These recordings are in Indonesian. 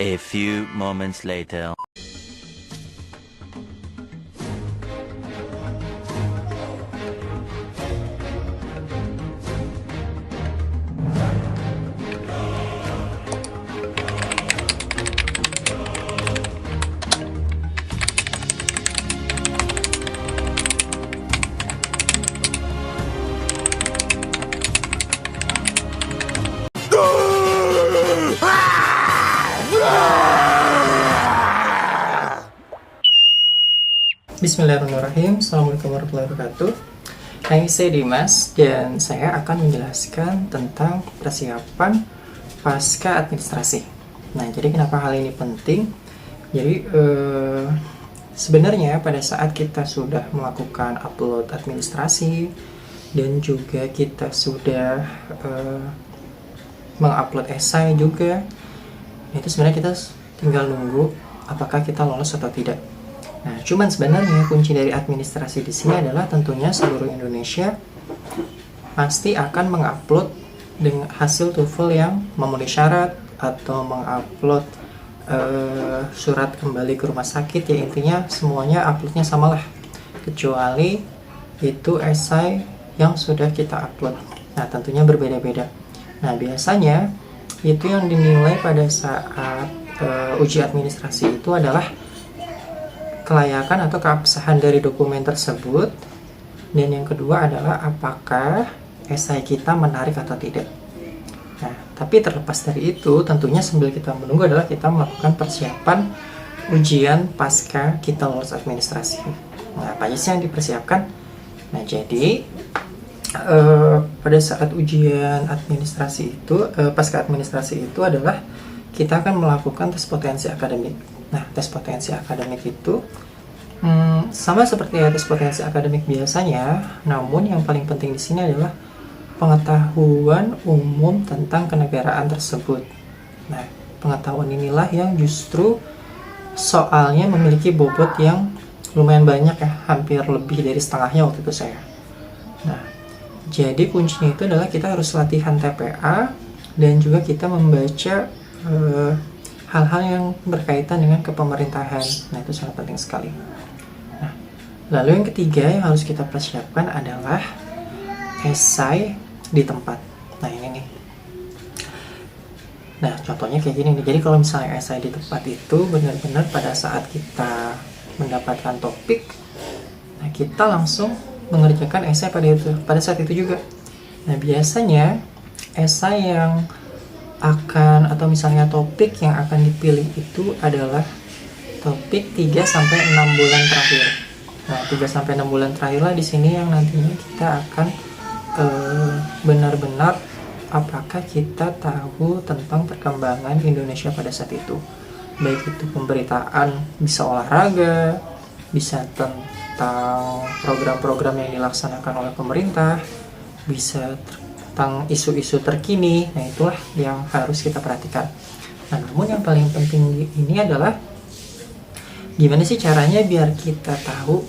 A few moments later. Bismillahirrahmanirrahim. Assalamualaikum warahmatullahi wabarakatuh. Nama saya Dimas dan saya akan menjelaskan tentang persiapan pasca administrasi. Nah, jadi kenapa hal ini penting? Jadi sebenarnya pada saat kita sudah melakukan upload administrasi dan juga kita sudah mengupload esai juga, itu sebenarnya kita tinggal nunggu apakah kita lolos atau tidak. Nah, cuman sebenarnya kunci dari administrasi di sini adalah tentunya seluruh Indonesia pasti akan mengupload dengan hasil TOEFL yang memenuhi syarat atau mengupload surat kembali ke rumah sakit, ya intinya semuanya uploadnya samalah kecuali itu esai yang sudah kita upload. Nah, tentunya berbeda-beda. Nah, biasanya itu yang dinilai pada saat uji administrasi itu adalah kelayakan atau keabsahan dari dokumen tersebut, dan yang kedua adalah apakah esai kita menarik atau tidak. Nah, tapi terlepas dari itu, tentunya sambil kita menunggu adalah kita melakukan persiapan ujian pasca kita lulus administrasi. Nah, apa aja sih yang dipersiapkan? Nah, jadi pada saat ujian administrasi itu, pasca administrasi itu adalah kita akan melakukan tes potensi akademik. Nah, tes potensi akademik itu sama seperti tes potensi akademik biasanya, namun yang paling penting di sini adalah pengetahuan umum tentang kenegaraan tersebut. Nah, pengetahuan inilah yang justru soalnya memiliki bobot yang lumayan banyak ya, hampir lebih dari setengahnya waktu itu saya. Nah, jadi kuncinya itu adalah kita harus latihan TPA dan juga kita membaca hal-hal yang berkaitan dengan kepemerintahan. Nah, itu sangat penting sekali. Nah, lalu yang ketiga yang harus kita persiapkan adalah esai di tempat. Nah, ini nih. Nah, contohnya kayak gini nih. Jadi kalau misalnya esai di tempat itu benar-benar pada saat kita mendapatkan topik, nah kita langsung mengerjakan esai pada saat itu juga. Nah, biasanya esai yang akan atau misalnya topik yang akan dipilih itu adalah topik 3-6 bulan terakhir. Nah, 3-6 bulan terakhirlah di sini yang nantinya kita akan benar-benar apakah kita tahu tentang perkembangan Indonesia pada saat itu. Baik itu pemberitaan, bisa olahraga, bisa tentang program-program yang dilaksanakan oleh pemerintah, bisa tentang isu-isu terkini. Nah, itulah yang harus kita perhatikan. Nah, namun yang paling penting ini adalah gimana sih caranya biar kita tahu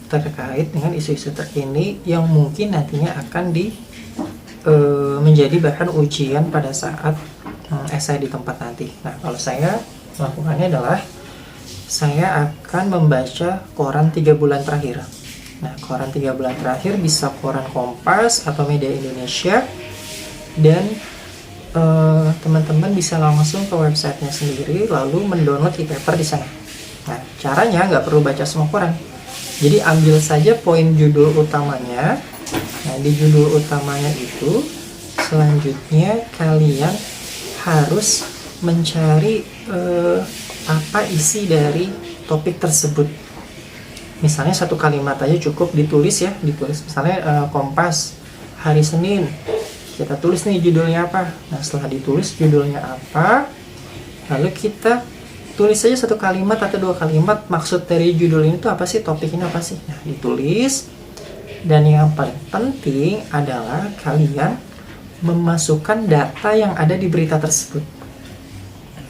terkait dengan isu-isu terkini yang mungkin nantinya akan menjadi bahan ujian pada saat esai di tempat nanti. Nah, kalau saya melakukannya adalah saya akan membaca koran 3 bulan terakhir. Nah, koran 3 bulan terakhir bisa koran Kompas atau Media Indonesia, dan teman-teman bisa langsung ke websitenya sendiri lalu mendownload e-paper di sana. Nah, caranya nggak perlu baca semua koran. Jadi ambil saja poin judul utamanya. Nah, di judul utamanya itu selanjutnya kalian harus mencari apa isi dari topik tersebut. Misalnya satu kalimat aja cukup ditulis ya, misalnya Kompas hari Senin, kita tulis nih judulnya apa. Nah, setelah ditulis judulnya apa, lalu kita tulis saja satu kalimat atau 2 kalimat, maksud dari judul ini tuh apa sih, topik ini apa sih. Nah, ditulis. Dan yang paling penting adalah kalian memasukkan data yang ada di berita tersebut.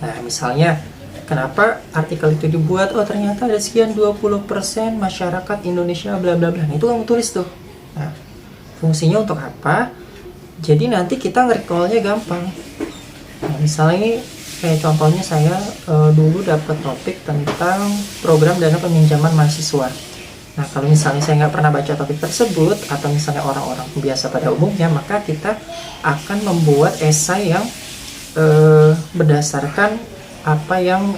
Nah, misalnya kenapa artikel itu dibuat? Oh, ternyata ada sekian 20% masyarakat Indonesia bla bla bla. Nah, itu kamu tulis tuh. Nah, fungsinya untuk apa? Jadi nanti kita nge-recall-nya gampang. Nah, misalnya Kayak contohnya saya dulu dapat topik tentang program dana peminjaman mahasiswa. Nah, kalau misalnya saya nggak pernah baca topik tersebut, atau misalnya orang-orang biasa pada umumnya, maka kita akan membuat esai yang berdasarkan apa yang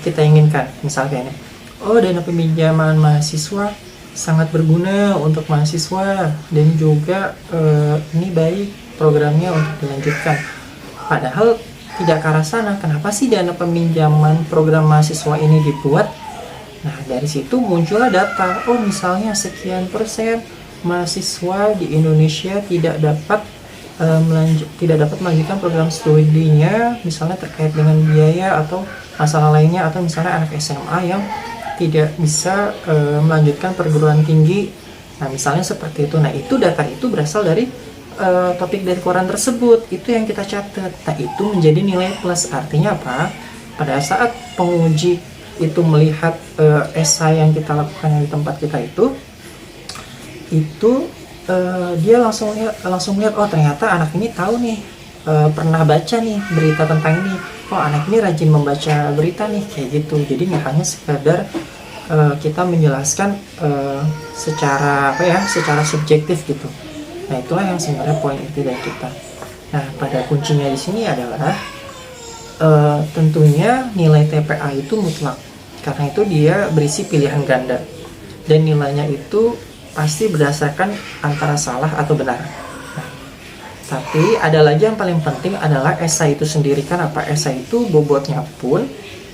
kita inginkan. Misalnya kayak ini, oh, dana peminjaman mahasiswa sangat berguna untuk mahasiswa, dan juga ini baik programnya untuk dilanjutkan. Padahal tidak ke arah sana. Kenapa sih dana peminjaman program mahasiswa ini dibuat? Nah, dari situ muncullah data. Oh, misalnya sekian persen mahasiswa di Indonesia tidak dapat melanjutkan program studinya, misalnya terkait dengan biaya atau masalah lainnya, atau misalnya anak SMA yang tidak bisa melanjutkan perguruan tinggi. Nah, misalnya seperti itu. Nah, itu data itu berasal dari topik dari koran tersebut. Itu yang kita catat. Nah, itu menjadi nilai plus. Artinya apa? Pada saat penguji itu melihat esai yang kita lakukan di tempat kita itu dia langsung lihat, oh, ternyata anak ini tahu nih, pernah baca nih berita tentang ini, oh, anak ini rajin membaca berita nih, kayak gitu. Jadi nggak hanya sekadar kita menjelaskan secara subjektif gitu. Nah, itulah yang sebenarnya poin inti dari kita. Nah, pada kuncinya di sini adalah tentunya nilai TPA itu mutlak, karena itu dia berisi pilihan ganda, dan nilainya itu pasti berdasarkan antara salah atau benar. Nah, tapi ada lagi yang paling penting adalah esai itu sendiri. Kan apa? Esai itu bobotnya pun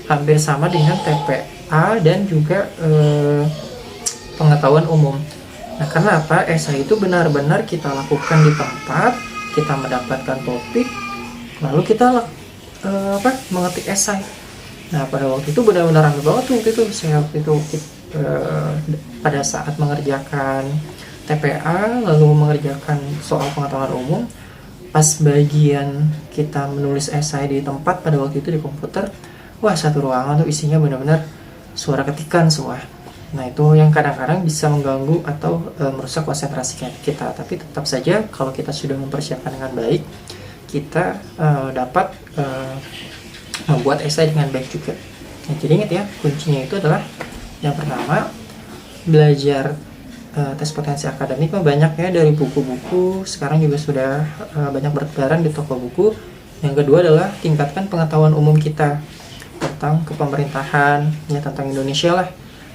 hampir sama dengan TPA dan juga pengetahuan umum. Nah, karena apa? Esai itu benar-benar kita lakukan di tempat, kita mendapatkan topik, lalu kita mengetik esai. Nah, pada waktu itu benar-benar rame banget tuh saya pada saat mengerjakan TPA lalu mengerjakan soal pengetahuan umum, pas bagian kita menulis esai di tempat pada waktu itu di komputer, wah, satu ruangan tuh isinya benar-benar suara ketikan semua. Nah, itu yang kadang-kadang bisa mengganggu atau merusak konsentrasi kita. Tapi tetap saja kalau kita sudah mempersiapkan dengan baik, kita dapat membuat esai dengan baik juga. Nah, jadi ingat ya, kuncinya itu adalah yang pertama, belajar tes potensi akademik banyak ya dari buku-buku, sekarang juga sudah banyak bertebaran di toko buku. Yang kedua adalah tingkatkan pengetahuan umum kita tentang kepemerintahan, ya tentang Indonesia lah.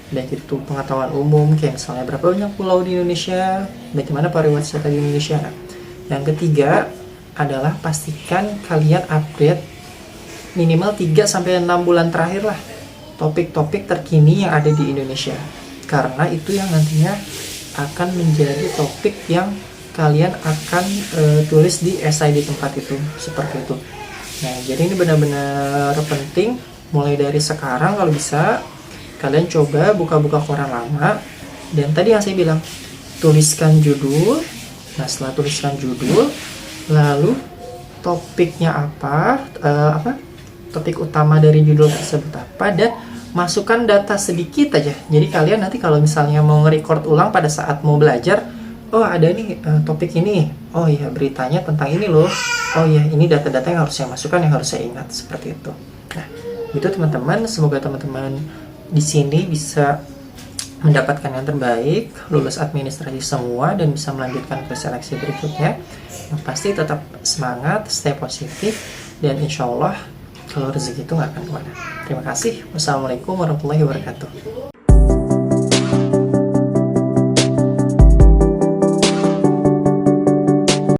Baik itu pengetahuan umum, kayak misalnya berapa banyak pulau di Indonesia, bagaimana pariwisata di Indonesia. Nah, yang ketiga adalah pastikan kalian update minimal 3-6 bulan terakhir lah topik-topik terkini yang ada di Indonesia, karena itu yang nantinya akan menjadi topik yang kalian akan tulis di esai di tempat itu, seperti itu. Nah, jadi ini benar-benar penting. Mulai dari sekarang kalau bisa kalian coba buka-buka koran lama, dan tadi yang saya bilang, tuliskan judul. Nah, setelah tuliskan judul, lalu topiknya apa, topik utama dari judul tersebut apa, dan masukkan data sedikit aja. Jadi kalian nanti kalau misalnya mau nge-record ulang pada saat mau belajar, oh, ada nih topik ini, oh iya, beritanya tentang ini loh, oh iya, ini data-data yang harus saya masukkan, yang harus saya ingat, seperti itu. Nah, itu teman-teman, semoga teman-teman di sini bisa mendapatkan yang terbaik, lulus administrasi semua, dan bisa melanjutkan ke seleksi berikutnya. Yang pasti tetap semangat, stay positif, dan insya Allah kalau rezeki itu nggak akan kemana. Terima kasih. Wassalamualaikum warahmatullahi wabarakatuh.